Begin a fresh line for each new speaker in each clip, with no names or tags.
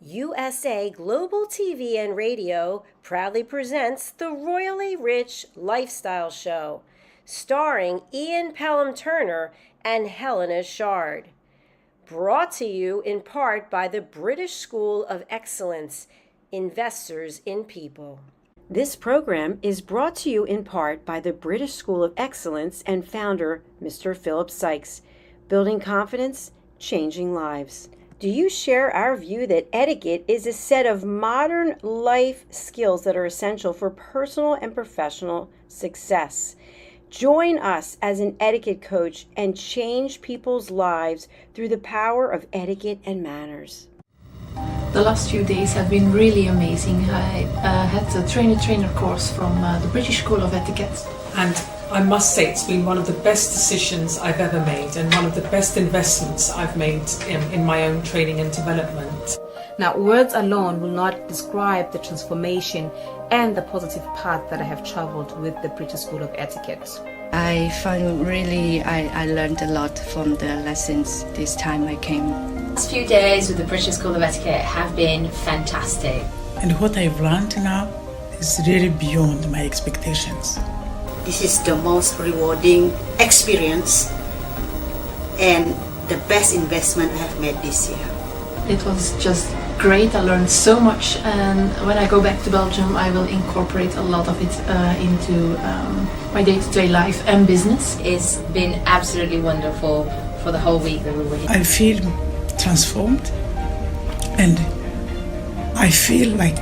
USA Global TV and Radio proudly presents the Royally Rich Lifestyle Show, starring Ian Pelham Turner and Helena CHARD. Brought to you in part by the British School of Excellence, Investors in People. This program is brought to you in part by the British School of Excellence and founder, Mr. Philip Sykes, building confidence, changing lives. Do you share our view that etiquette is a set of modern life skills that are essential for personal and professional success? Join us as an etiquette coach and change people's lives through the power of etiquette and manners.
The last few days have been really amazing. I had a trainer course from the British School of Etiquette.
And I must say it's been one of the best decisions I've ever made and one of the best investments I've made in my own training and development.
Now, words alone will not describe the transformation and the positive path that I have traveled with the British School of Etiquette.
I find I learned a lot from the lessons this time I came.
The last few days with the British School of Etiquette have been fantastic.
And what I've learned now is really beyond my expectations.
This is the most rewarding experience and the best investment I have made this year.
It was just great. I learned so much, and when I go back to Belgium I will incorporate a lot of it into my day-to-day life and business.
It's been absolutely wonderful for the whole week that we were here.
I feel transformed, and I feel like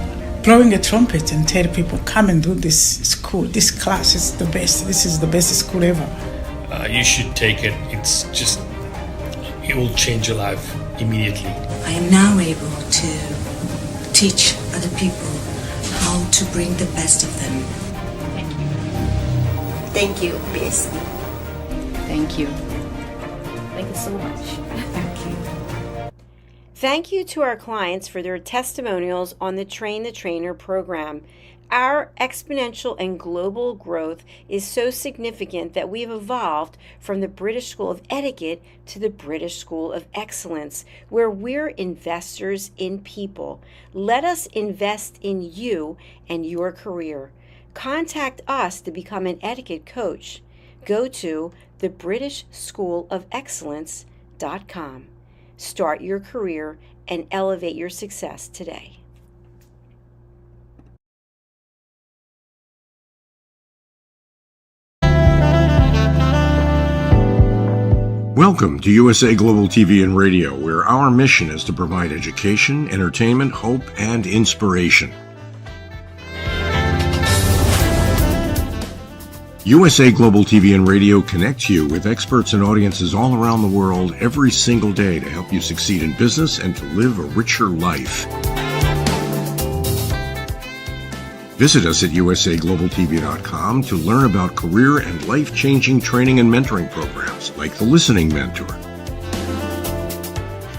blowing a trumpet and tell people, come and do this school, this class is the best, this is the best school ever.
You should take it. It will change your life immediately.
I am now able to teach other people how to bring the best of them.
Thank you.
Thank you, BSc.
Thank you.
Thank you so much.
Thank you.
Thank you to our clients for their testimonials on the Train the Trainer program. Our exponential and global growth is so significant that we've evolved from the British School of Etiquette to the British School of Excellence, where we're investors in people. Let us invest in you and your career. Contact us to become an etiquette coach. Go to thebritishschoolofexcellence.com. Start your career and elevate your success today.
Welcome to USA Global TV and Radio, where our mission is to provide education, entertainment, hope, and inspiration. USA Global TV and Radio connects you with experts and audiences all around the world every single day to help you succeed in business and to live a richer life. Visit us at usaglobaltv.com to learn about career and life-changing training and mentoring programs like the Listening Mentor.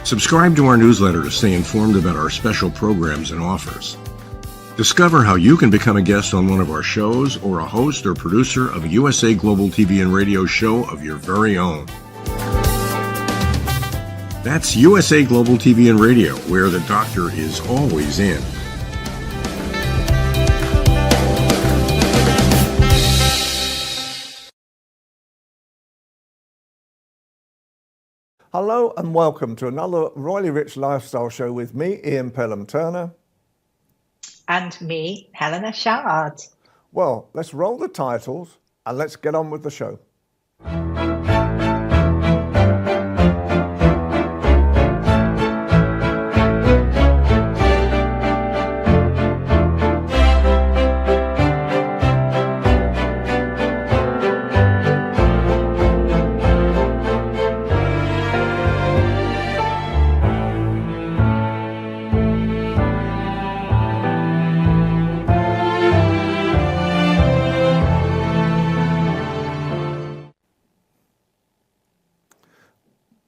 Subscribe to our newsletter to stay informed about our special programs and offers. Discover how you can become a guest on one of our shows or a host or producer of a USA Global TV and Radio show of your very own. That's USA Global TV and Radio, where the doctor is always in.
Hello and welcome to another Royally Rich Lifestyle Show with me, Ian Pelham Turner.
And me, Helena CHARD.
Well, let's roll the titles and let's get on with the show.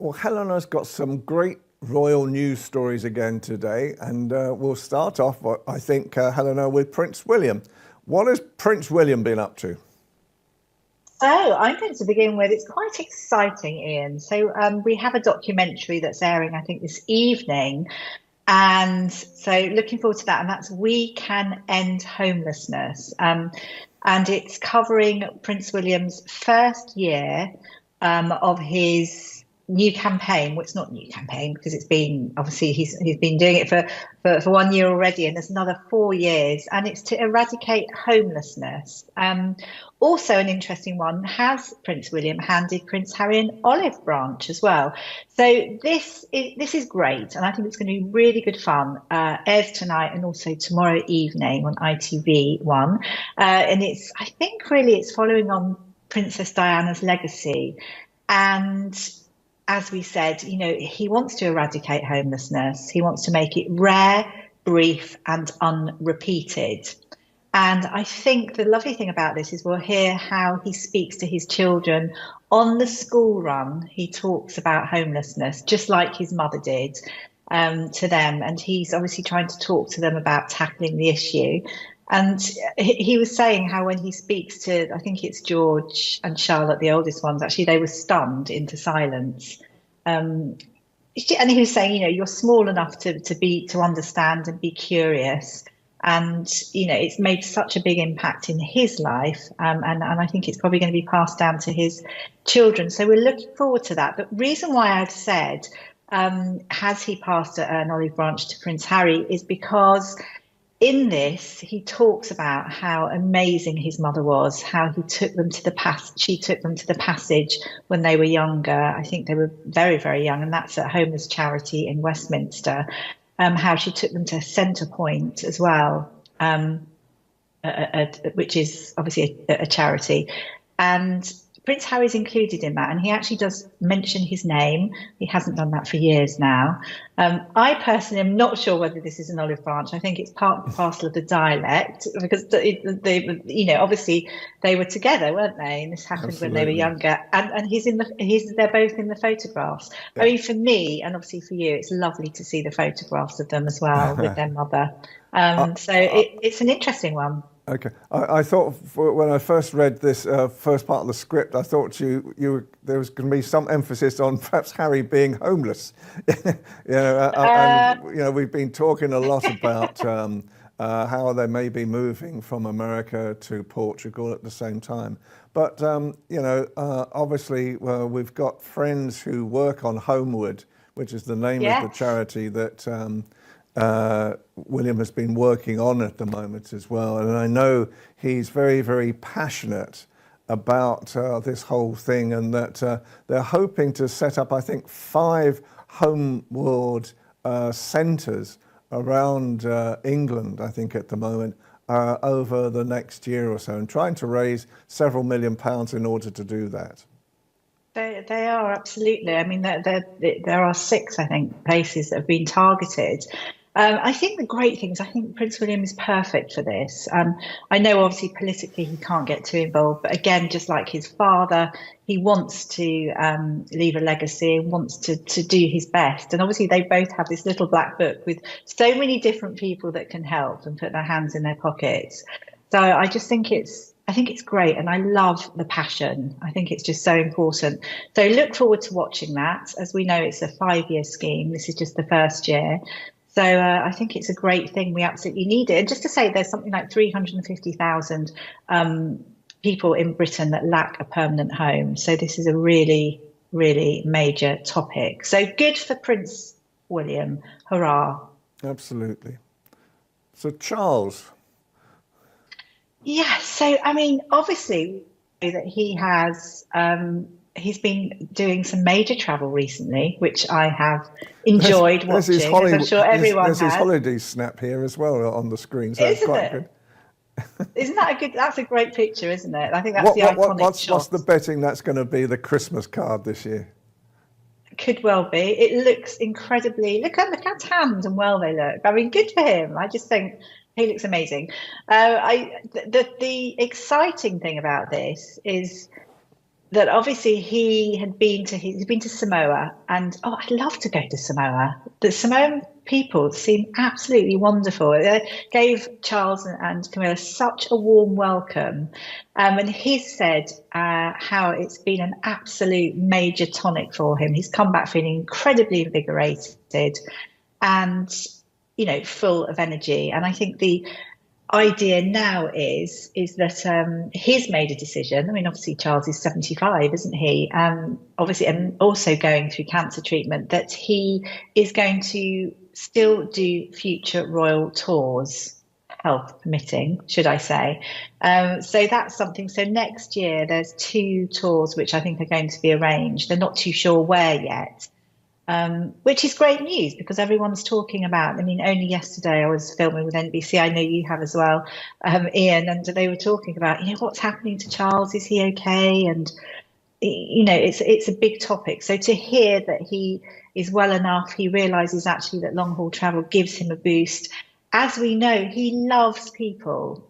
Well, Helena's got some great royal news stories again today, and we'll start off, I think, Helena, with Prince William. What has Prince William been up to?
So I'm going to begin with, it's quite exciting, Ian. So we have a documentary that's airing, I think, this evening. And so looking forward to that. And that's We Can End Homelessness. And it's covering Prince William's first year of his new campaign. Well, it's not new campaign because it's been, obviously he's been doing it for 1 year already, and there's another 4 years, and it's to eradicate homelessness. Also an interesting one, has Prince William handed Prince Harry an olive branch as well. So this is great, and I think it's going to be really good fun. Airs tonight and also tomorrow evening on ITV1, and I think it's following on Princess Diana's legacy. And as we said, he wants to eradicate homelessness. He wants to make it rare, brief, and unrepeated. And I think the lovely thing about this is we'll hear how he speaks to his children on the school run. He talks about homelessness, just like his mother did, to them. And he's obviously trying to talk to them about tackling the issue. And he was saying how when he speaks to, I think it's George and Charlotte, the oldest ones, actually, they were stunned into silence. And he was saying, you're small enough to understand and be curious. And, it's made such a big impact in his life. And I think it's probably going to be passed down to his children. So we're looking forward to that. But the reason why I've said, has he passed an olive branch to Prince Harry, is because in this, he talks about how amazing his mother was, how she took them to the passage when they were younger. I think they were very, very young, and that's at Homeless Charity in Westminster. How she took them to Centre Point as well, which is obviously a charity. And Prince Harry's included in that, and he actually does mention his name. He hasn't done that for years now. I personally am not sure whether this is an olive branch. I think it's part and parcel of the dialect, because obviously they were together, weren't they? And this happened when they were younger. And they're both in the photographs. Yeah. I mean, for me, and obviously for you, it's lovely to see the photographs of them as well with their mother. It's an interesting one.
Okay, I thought when I first read this first part of the script, I thought there was going to be some emphasis on perhaps Harry being homeless. We've been talking a lot about how they may be moving from America to Portugal at the same time. But obviously we've got friends who work on Homeward, which is the name of the charity that William has been working on at the moment as well. And I know he's very, very passionate about this whole thing, and that they're hoping to set up, I think, 5 Homeward centres around England, I think, at the moment, over the next year or so, and trying to raise several £1 million in order to do that.
They are, absolutely. I mean, there are 6, I think, places that have been targeted. I think the great thing is I think Prince William is perfect for this. I know obviously politically he can't get too involved, but again, just like his father, he wants to leave a legacy and wants to do his best. And obviously they both have this little black book with so many different people that can help and put their hands in their pockets. So I just think it's great, and I love the passion. I think it's just so important. So look forward to watching that. As we know, it's a 5-year scheme. This is just the first year. So I think it's a great thing. We absolutely need it. And just to say, there's something like 350,000 people in Britain that lack a permanent home. So this is a really, really major topic. So good for Prince William. Hurrah.
Absolutely. So Charles.
Yeah, so I mean, obviously that he has he's been doing some major travel recently, which I have enjoyed watching, as I'm sure everyone has.
There's his holiday snap here as well on the screen, so it's quite good.
Isn't that a good? That's a great picture, isn't it? I think that's the iconic shot.
What's the betting that's going to be the Christmas card this year?
Could well be. It looks incredibly. Look how tanned and well they look. I mean, good for him. I just think he looks amazing. The exciting thing about this is that obviously he's been to Samoa, and I'd love to go to Samoa. The Samoan people seem absolutely wonderful. They gave Charles and Camilla such a warm welcome, and he's said how it's been an absolute major tonic for him. He's come back feeling incredibly invigorated, and full of energy. And I think the idea now is that he's made a decision. I mean, obviously Charles is 75, isn't he? Obviously, and also going through cancer treatment, that he is going to still do future royal tours, health permitting, should I say. So that's something. So next year there's 2 tours which I think are going to be arranged. They're not too sure where yet. Which is great news because everyone's talking about, I mean, only yesterday I was filming with NBC, I know you have as well, Ian, and they were talking about, what's happening to Charles, is he okay? And, it's a big topic. So to hear that he is well enough, he realises actually that long haul travel gives him a boost. As we know, he loves people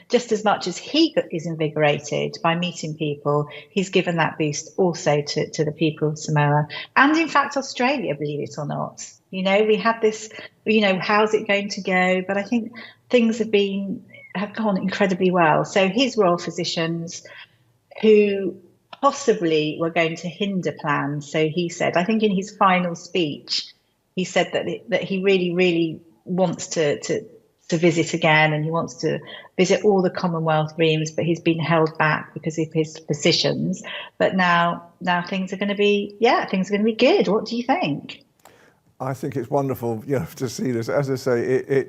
just as much as he is invigorated by meeting people. He's given that boost also to the people of Samoa and, in fact, Australia, believe it or not. We had this, how's it going to go? But I think things have gone incredibly well. So his royal physicians, who possibly were going to hinder plans, so he said, I think in his final speech, he said that he really, really wants to visit again, and he wants to visit all the Commonwealth realms, but he's been held back because of his physicians. But now things are going to be good. What do you think?
I think it's wonderful, to see this. As I say,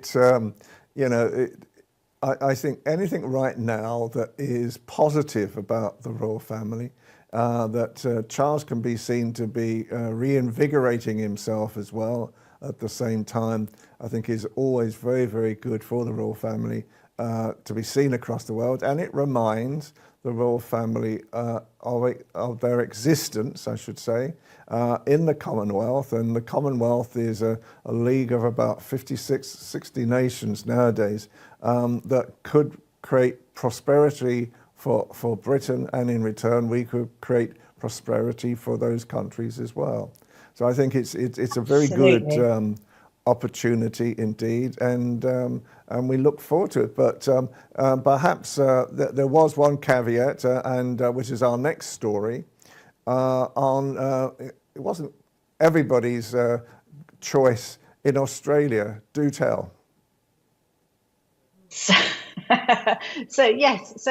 I think anything right now that is positive about the royal family, that Charles can be seen to be reinvigorating himself as well at the same time, I think is always very, very good for the royal family to be seen across the world. And it reminds the royal family of their existence, I should say, in the Commonwealth. And the Commonwealth is a league of about 60 nations nowadays that could create prosperity for Britain, and in return we could create prosperity for those countries as well. So I think it's a very good opportunity indeed, and we look forward to it. But perhaps there was one caveat, which is our next story. It wasn't everybody's choice in Australia. Do tell.
Yes,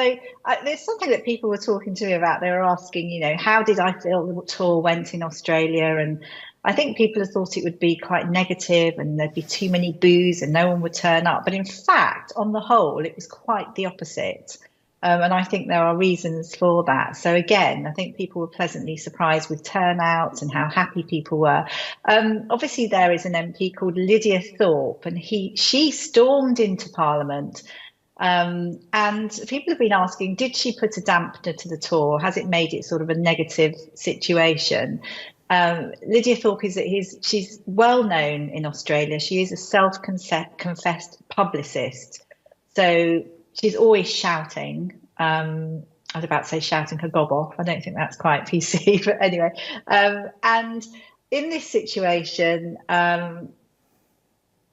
there's something that people were talking to me about. They were asking, how did I feel the tour went in Australia? And I think people have thought it would be quite negative and there'd be too many boos and no one would turn up. But in fact, on the whole, it was quite the opposite. And I think there are reasons for that. So again, I think people were pleasantly surprised with turnout and how happy people were. Obviously, there is an MP called Lydia Thorpe, and she stormed into Parliament. And people have been asking, did she put a dampener to the tour? Has it made it sort of a negative situation? Lydia Thorpe she's well known in Australia. She is a self-confessed publicist. So she's always shouting. I was about to say shouting her gob off. I don't think that's quite PC, but anyway. And in this situation,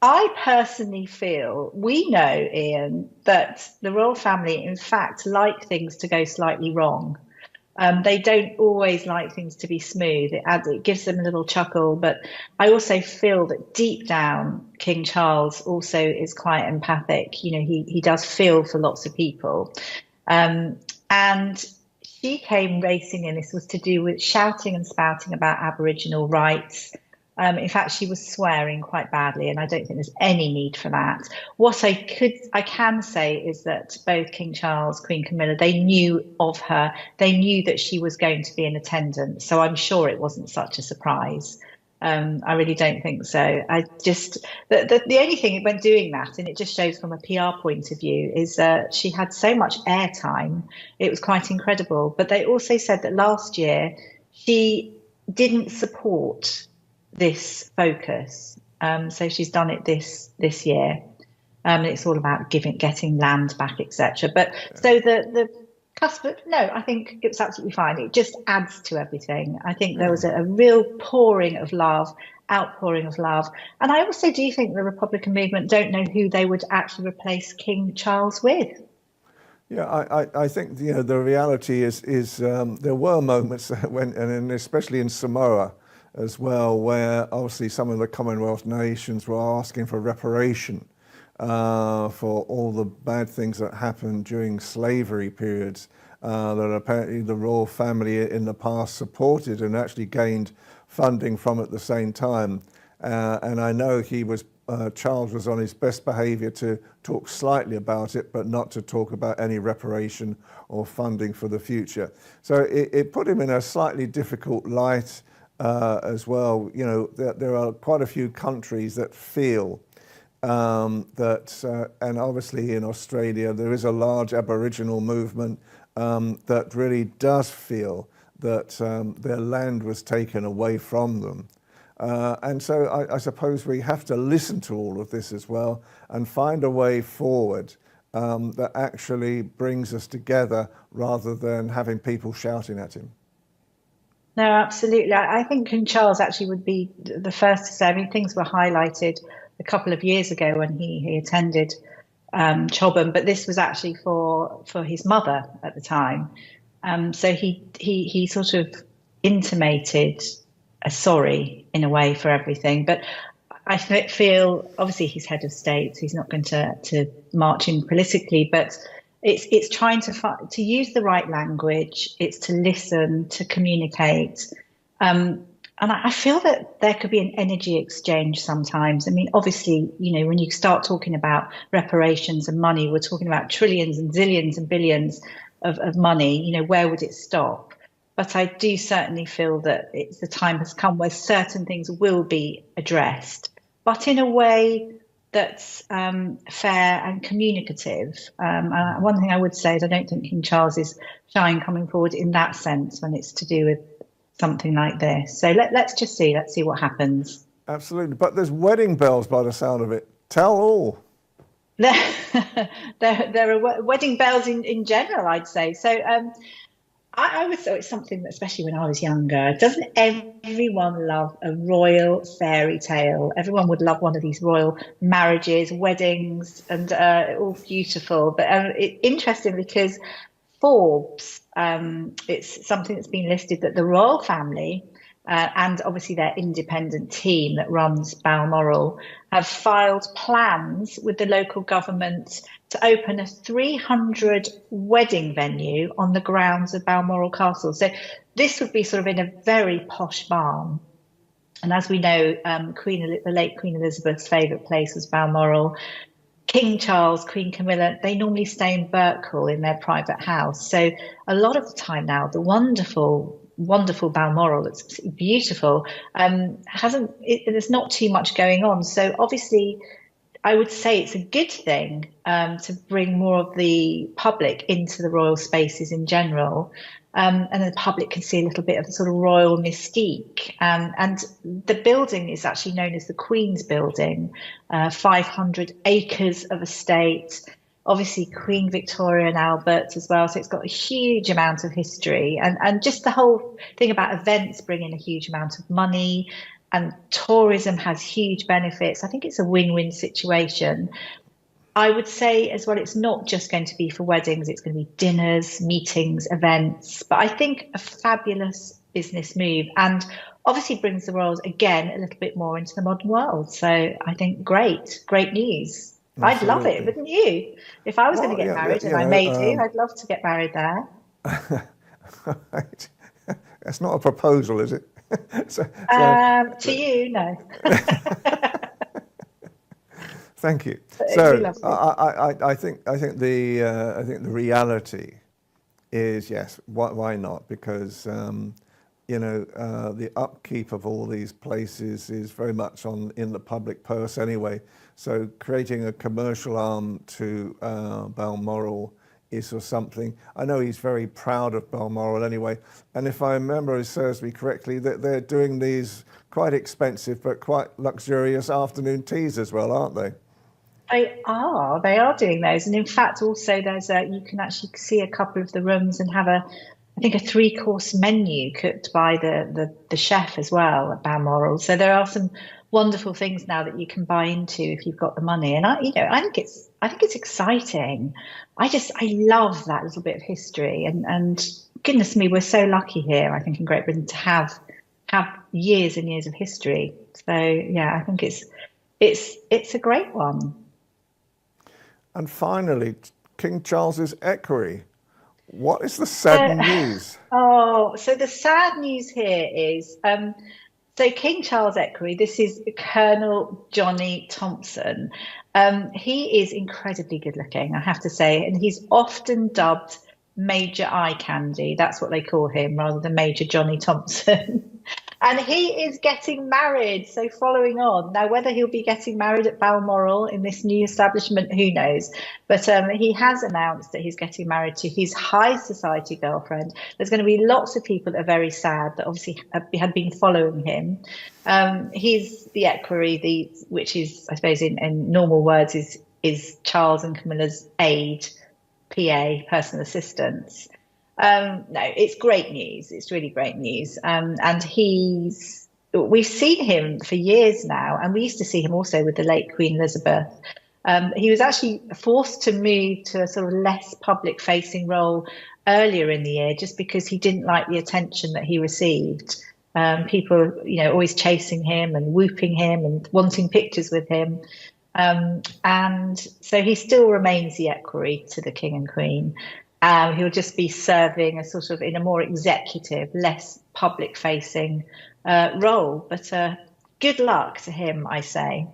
I personally feel, we know, Ian, that the royal family, in fact, like things to go slightly wrong. They don't always like things to be smooth. It gives them a little chuckle. But I also feel that deep down, King Charles also is quite empathic. He does feel for lots of people. And she came racing in. This was to do with shouting and spouting about Aboriginal rights. In fact, she was swearing quite badly, and I don't think there's any need for that. What I can say is that both King Charles, Queen Camilla, they knew of her. They knew that she was going to be in attendance, so I'm sure it wasn't such a surprise. I really don't think so. The only thing when doing that, and it just shows from a PR point of view, is that she had so much airtime. It was quite incredible. But they also said that last year she didn't support this focus, so she's done it this year. It's all about getting land back, etc. But so the customer, no, I think it's absolutely fine. It just adds to everything. I think there was a real outpouring of love, and I also do think the Republican movement don't know who they would actually replace King Charles with.
Yeah, I think the reality is there were moments when, and especially in Samoa, as well, where obviously some of the Commonwealth nations were asking for reparation for all the bad things that happened during slavery periods that apparently the royal family in the past supported and actually gained funding from at the same time. And I know Charles was on his best behaviour to talk slightly about it, but not to talk about any reparation or funding for the future. So it put him in a slightly difficult light as well. You know, there are quite a few countries that feel that, and obviously in Australia, there is a large Aboriginal movement that really does feel that their land was taken away from them. And so I suppose we have to listen to all of this as well and find a way forward that actually brings us together rather than having people shouting at him.
No, absolutely. I think King Charles actually would be the first to say, I mean, things were highlighted a couple of years ago when he attended Chobham, but this was actually for his mother at the time. So he sort of intimated a sorry in a way for everything. But I feel, obviously he's head of state, so he's not going to march in politically, but it's trying to use the right language, it's to listen, to communicate. And I feel that there could be an energy exchange sometimes. I mean, obviously, you know, when you start talking about reparations and money, we're talking about trillions and zillions and billions of money. You know, where would it stop? But I do certainly feel that the time has come where certain things will be addressed, but in a way that's fair and communicative. One thing I would say is I don't think King Charles is shy in coming forward in that sense when it's to do with something like this. So let's see what happens.
Absolutely. But there's wedding bells by the sound of it. Tell all.
There are wedding bells in general, I'd say. So I would say it's something that, especially when I was younger, doesn't everyone love a royal fairy tale? Everyone would love one of these royal marriages, weddings, and all beautiful. But interesting because Forbes, it's something that's been listed that the royal family and obviously their independent team that runs Balmoral have filed plans with the local government to open a 300 wedding venue on the grounds of Balmoral Castle. So this would be sort of in a very posh barn. And as we know, the late Queen Elizabeth's favourite place was Balmoral. King Charles, Queen Camilla, they normally stay in Birkhall in their private house. So a lot of the time now, the wonderful Balmoral, it's beautiful, there's not too much going on. So obviously, I would say it's a good thing to bring more of the public into the royal spaces in general. And the public can see a little bit of the sort of royal mystique. And the building is actually known as the Queen's Building, 500 acres of estate, obviously Queen Victoria and Albert as well. So it's got a huge amount of history. And just the whole thing about events bringing a huge amount of money, and tourism has huge benefits. I think it's a win-win situation. I would say as well, it's not just going to be for weddings, it's going to be dinners, meetings, events. But I think a fabulous business move, and obviously brings the royals again a little bit more into the modern world. So I think great news. Absolutely. I'd love it, wouldn't you? If I was going to get married, and I may do, I'd love to get married there.
Right. That's not a proposal, is it?
To you, no.
Thank you. So I think the reality is yes. Why not? Because the upkeep of all these places is very much in the public purse anyway. So creating a commercial arm to Balmoral is or something. I know he's very proud of Balmoral anyway. And if I remember, it serves me correctly, that they're doing these quite expensive but quite luxurious afternoon teas as well, aren't they?
They are doing those. And in fact, also you can actually see a couple of the rooms and have I think a 3-course menu cooked by the chef as well at Balmoral. So there are some wonderful things now that you can buy into if you've got the money. And I think it's exciting. I love that little bit of history. And goodness me, we're so lucky here, I think, in Great Britain to have have years and years of history. So yeah, I think it's a great one.
And finally, King Charles's equerry. What is the sad news?
So the sad news here is, so King Charles Equerry, this is Colonel Johnny Thompson. He is incredibly good looking, I have to say, and he's often dubbed Major Eye Candy. That's what they call him, rather than Major Johnny Thompson. And he is getting married. So following on, now whether he'll be getting married at Balmoral in this new establishment, who knows? But he has announced that he's getting married to his high society girlfriend. There's going to be lots of people that are very sad that obviously had been following him. He's the equerry, which is, I suppose, in normal words, is Charles and Camilla's aide, PA, personal assistants. No, it's great news. It's really great news. And we've seen him for years now, and we used to see him also with the late Queen Elizabeth. He was actually forced to move to a sort of less public-facing role earlier in the year, just because he didn't like the attention that he received. People, always chasing him and whooping him and wanting pictures with him. And so he still remains the equerry to the King and Queen. He'll just be serving a sort of in a more executive, less public-facing role. But good luck to him, I say.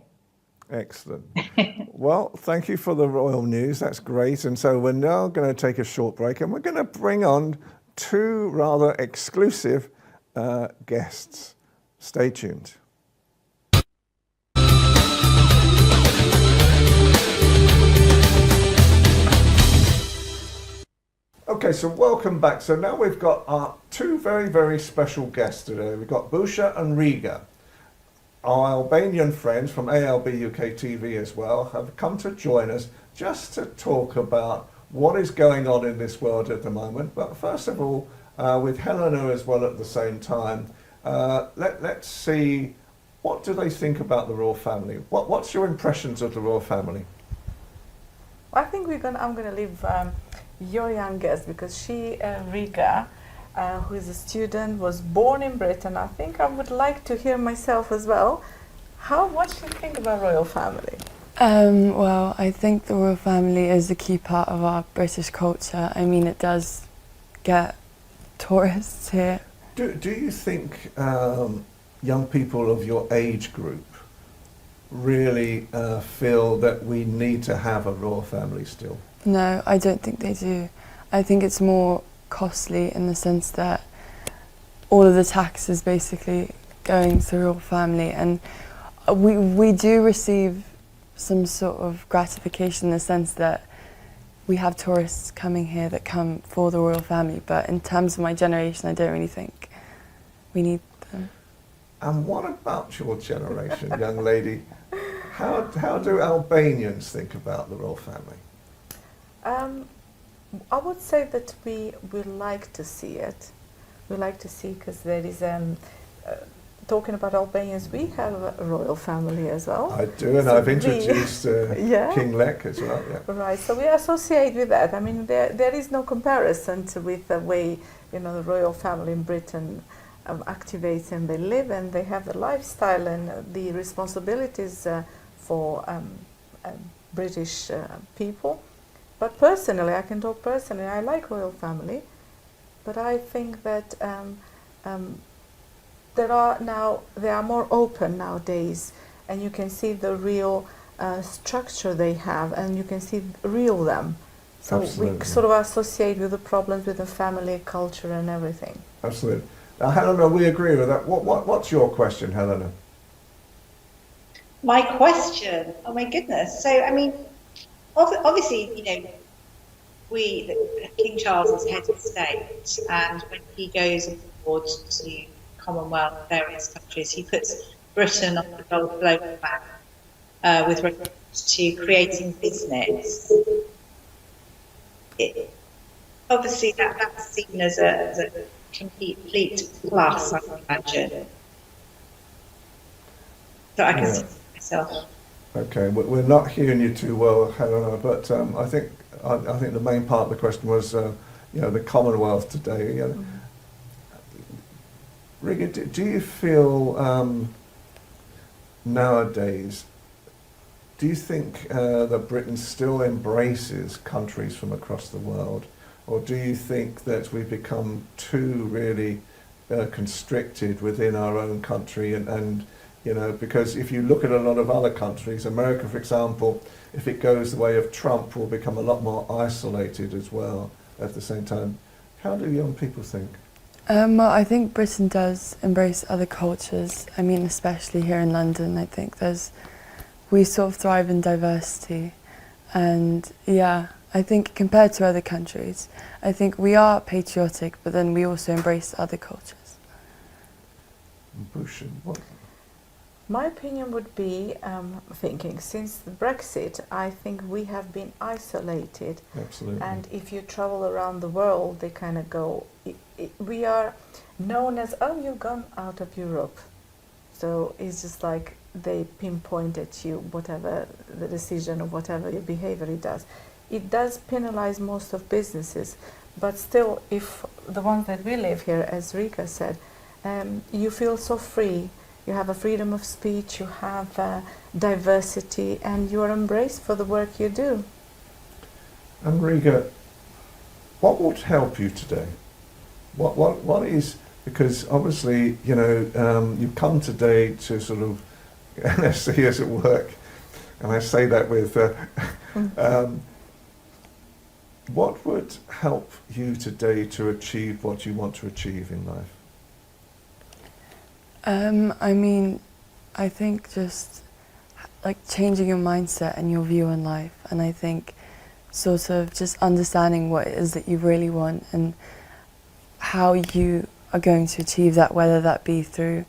Excellent. Well, thank you for the royal news. That's great. And so we're now going to take a short break, and we're going to bring on two rather exclusive guests. Stay tuned. Okay, so welcome back. So now we've got our two very, very special guests today. We've got Busha and Riga. Our Albanian friends from ALB UK TV as well have come to join us just to talk about what is going on in this world at the moment. But first of all, with Helena as well at the same time, let's see, what do they think about the royal family? What's your impressions of the royal family?
I think I'm gonna leave your young guest, because she, Riga, who is a student, was born in Britain. I think I would like to hear myself as well. What do you think about royal family?
Well, I think the royal family is a key part of our British culture. I mean, it does get tourists here.
Do you think young people of your age group really feel that we need to have a royal family still?
No, I don't think they do. I think it's more costly in the sense that all of the tax is basically going to the royal family, and we do receive some sort of gratification in the sense that we have tourists coming here that come for the royal family, but in terms of my generation, I don't really think we need them.
And what about your generation, young lady? How do Albanians think about the royal family?
I would say that we like to see it. We like to see, because there is, talking about Albanians, we have a royal family as well.
I do, and so I've introduced King Lek as well. Yeah.
Right, so we associate with that. I mean, there is no comparison with the way, the royal family in Britain activates and they live, and they have the lifestyle and the responsibilities for British people. But personally, I can talk personally, I like royal family, but I think that they are more open nowadays, and you can see the real structure they have, and you can see real them. So Absolutely. We sort of associate with the problems with the family, culture and everything.
Absolutely. Now, Helena, we agree with that. What's your question, Helena?
My question? Oh my goodness. So, I mean, obviously, King Charles is head of state, and when he goes abroad to Commonwealth, various countries, he puts Britain on the global map with regards to creating business. Obviously, that's seen as a complete plus, I can imagine. So I can see myself.
Okay, we're not hearing you too well, Helena, but I think the main part of the question was, the Commonwealth today. Riga, do you feel nowadays, do you think that Britain still embraces countries from across the world, or do you think that we've become too really constricted within our own country? And you know, because if you look at a lot of other countries, America, for example, if it goes the way of Trump, will become a lot more isolated as well at the same time. How do young people think?
Well, I think Britain does embrace other cultures. I mean, especially here in London, I think we sort of thrive in diversity. And yeah, I think compared to other countries, I think we are patriotic, but then we also embrace other cultures.
My opinion would be thinking, since the Brexit, I think we have been isolated.
Absolutely.
And if you travel around the world, they kind of go, we are known as, oh, you've gone out of Europe. So it's just like they pinpoint at you whatever the decision or whatever your behavior it does. It does penalize most of businesses, but still, if the ones that we live here, as Rika said, you feel so free. You have a freedom of speech, you have diversity, and you are embraced for the work you do.
And Riga, what would help you today? What is, because obviously, you know, you've come today to sort of see us at work, and I say that with, what would help you today to achieve what you want to achieve in life?
I mean, I think just like changing your mindset and your view on life, and I think sort of just understanding what it is that you really want and how you are going to achieve that, whether that be through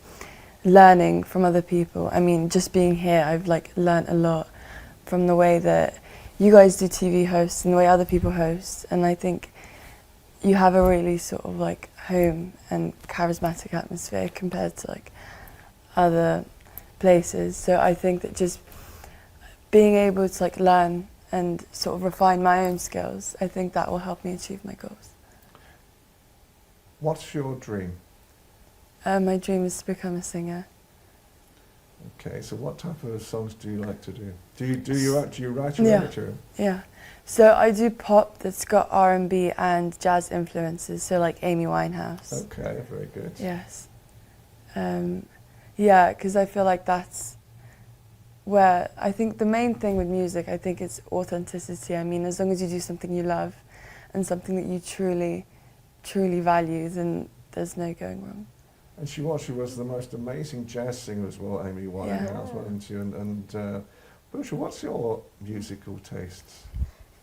learning from other people. I mean, just being here, I've like learnt a lot from the way that you guys do TV hosts and the way other people host, and I think you have a really sort of like home and charismatic atmosphere compared to like other places. So I think that just being able to like learn and sort of refine my own skills, I think that will help me achieve my goals.
What's your dream?
My dream is to become a singer.
Okay, so what type of songs do you like to do? Do you write your own material?
Yeah. So I do pop that's got R&B and jazz influences, so like Amy Winehouse.
Okay, very good.
Yes. Yeah, because I feel like that's where, I think the main thing with music, I think it's authenticity. I mean, as long as you do something you love and something that you truly, truly value, then there's no going wrong.
And she was the most amazing jazz singer as well, Amy Winehouse, wasn't she? And Busha, what's your musical tastes?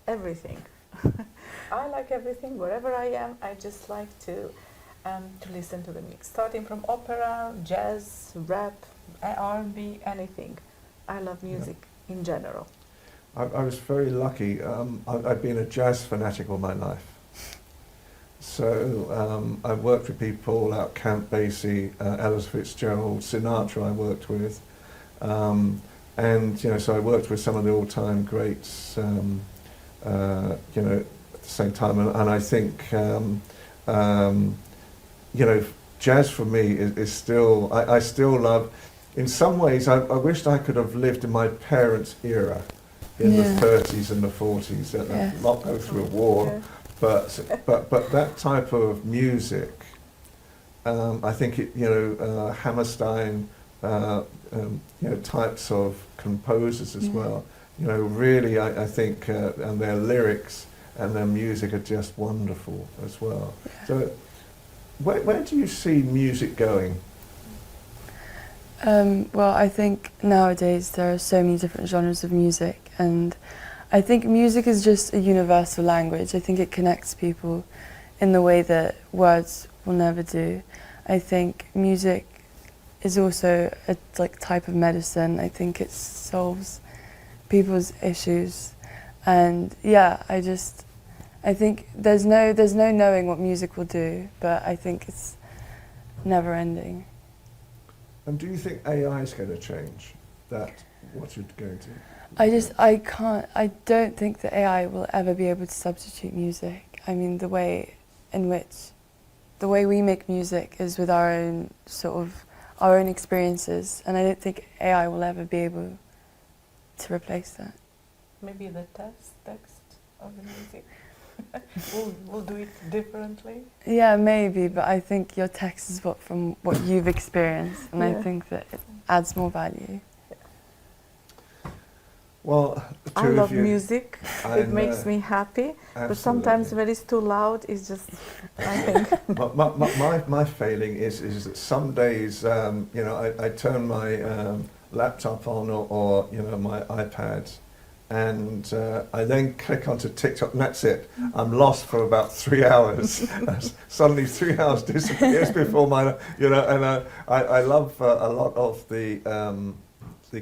Everything. I like everything. Wherever I am, I just like to listen to the music. Starting from opera, jazz, rap, R&B, anything. I love music in general.
I was very lucky. I've been a jazz fanatic all my life. So I worked with people like Count Basie, Ella Fitzgerald, Sinatra I worked with. And, you know, so I worked with some of the all-time greats, you know, at the same time. And I think, you know, jazz for me is still, I still love, in some ways, I wished I could have lived in my parents' era in the 30s and the 40s, and not go through a war. But that type of music, I think it, you know, Hammerstein, you know, types of composers as well. You know, really, I think, and their lyrics and their music are just wonderful as well. So, where do you see music going?
Well, I think nowadays there are so many different genres of music, and I think music is just a universal language. I think it connects people in the way that words will never do. I think music is also a type of medicine. I think it solves people's issues, and yeah, I think there's no knowing what music will do, but I think it's never ending.
And do you think AI is going to change that, what you're going to?
I don't think that AI will ever be able to substitute music. I mean, the way in which the way we make music is with our own our own experiences, and I don't think AI will ever be able to replace that.
Maybe the text of the music we'll do it differently.
Yeah, maybe, but I think your text is from what you've experienced, and I think that it adds more value.
Well,
I love music. It makes me happy.
Absolutely.
But sometimes when it's too loud, it's just, I think.
my feeling is that some days, I turn my laptop on or my iPad, and I then click onto TikTok, and that's it. I'm lost for about 3 hours. Suddenly 3 hours disappears before my, and I love a lot of the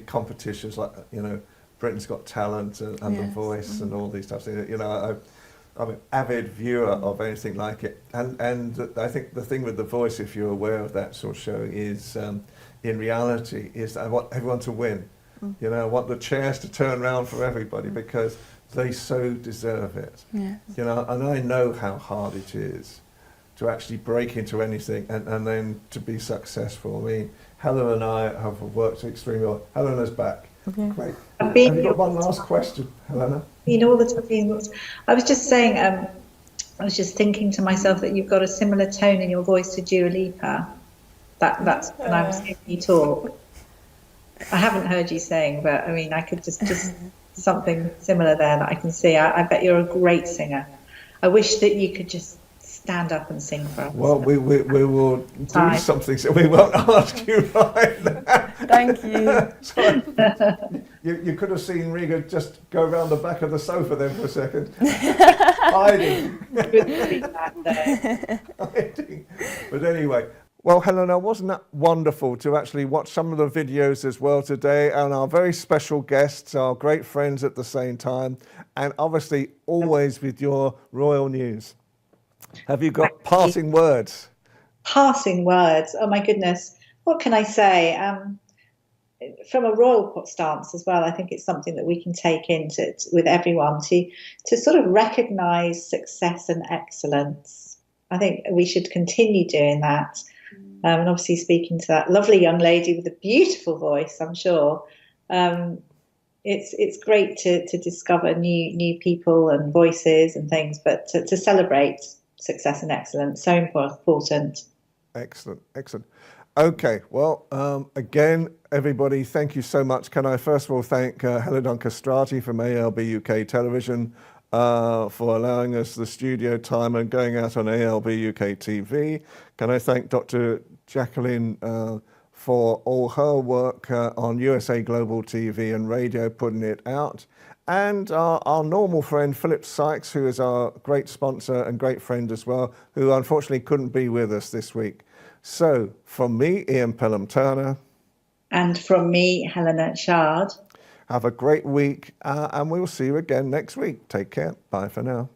competitions, like, Britain's Got Talent and The Voice and all these stuff. I'm an avid viewer of anything like it. And I think the thing with The Voice, if you're aware of that sort of show, is in reality is I want everyone to win. I want the chairs to turn around for everybody because they so deserve it.
Yes.
And I know how hard it is to actually break into anything and then to be successful. I mean, Helen and I have worked extremely well. Helena's back.
Okay.
Great. Have you got one last question, Helena?
All the time. I was just saying, I was just thinking to myself that you've got a similar tone in your voice to Dua Lipa. That's when I was hearing you talk. I haven't heard you saying, but I mean, I could just something similar there that I can see. I bet you're a great singer. I wish that you could just stand up and sing for us.
Well, we will do something, so we won't ask you right now.
Thank you.
Sorry. You could have seen Riga just go around the back of the sofa then for a second. Hiding. Hiding. But anyway, well, Helena, wasn't that wonderful to actually watch some of the videos as well today, and our very special guests, our great friends at the same time, and obviously always with your royal news. Have you got passing words?
Passing words. Oh my goodness. What can I say? From a royal stance as well, I think it's something that we can take into with everyone to sort of recognise success and excellence. I think we should continue doing that. And obviously speaking to that lovely young lady with a beautiful voice, I'm sure. It's great to discover new people and voices and things, but to celebrate success and excellence, so important.
Excellent. Okay, well, again, everybody, thank you so much. Can I first of all thank HELENA Kerbeck from ALB UK Television for allowing us the studio time and going out on ALB UK TV. Can I thank Dr. Jacalyn for all her work on USA Global TV and radio, putting it out. And our normal friend, Philip Sykes, who is our great sponsor and great friend as well, who unfortunately couldn't be with us this week. So, from me, Ian Pelham-Turner.
And from me, Helena CHARD.
Have a great week, and we'll see you again next week. Take care. Bye for now.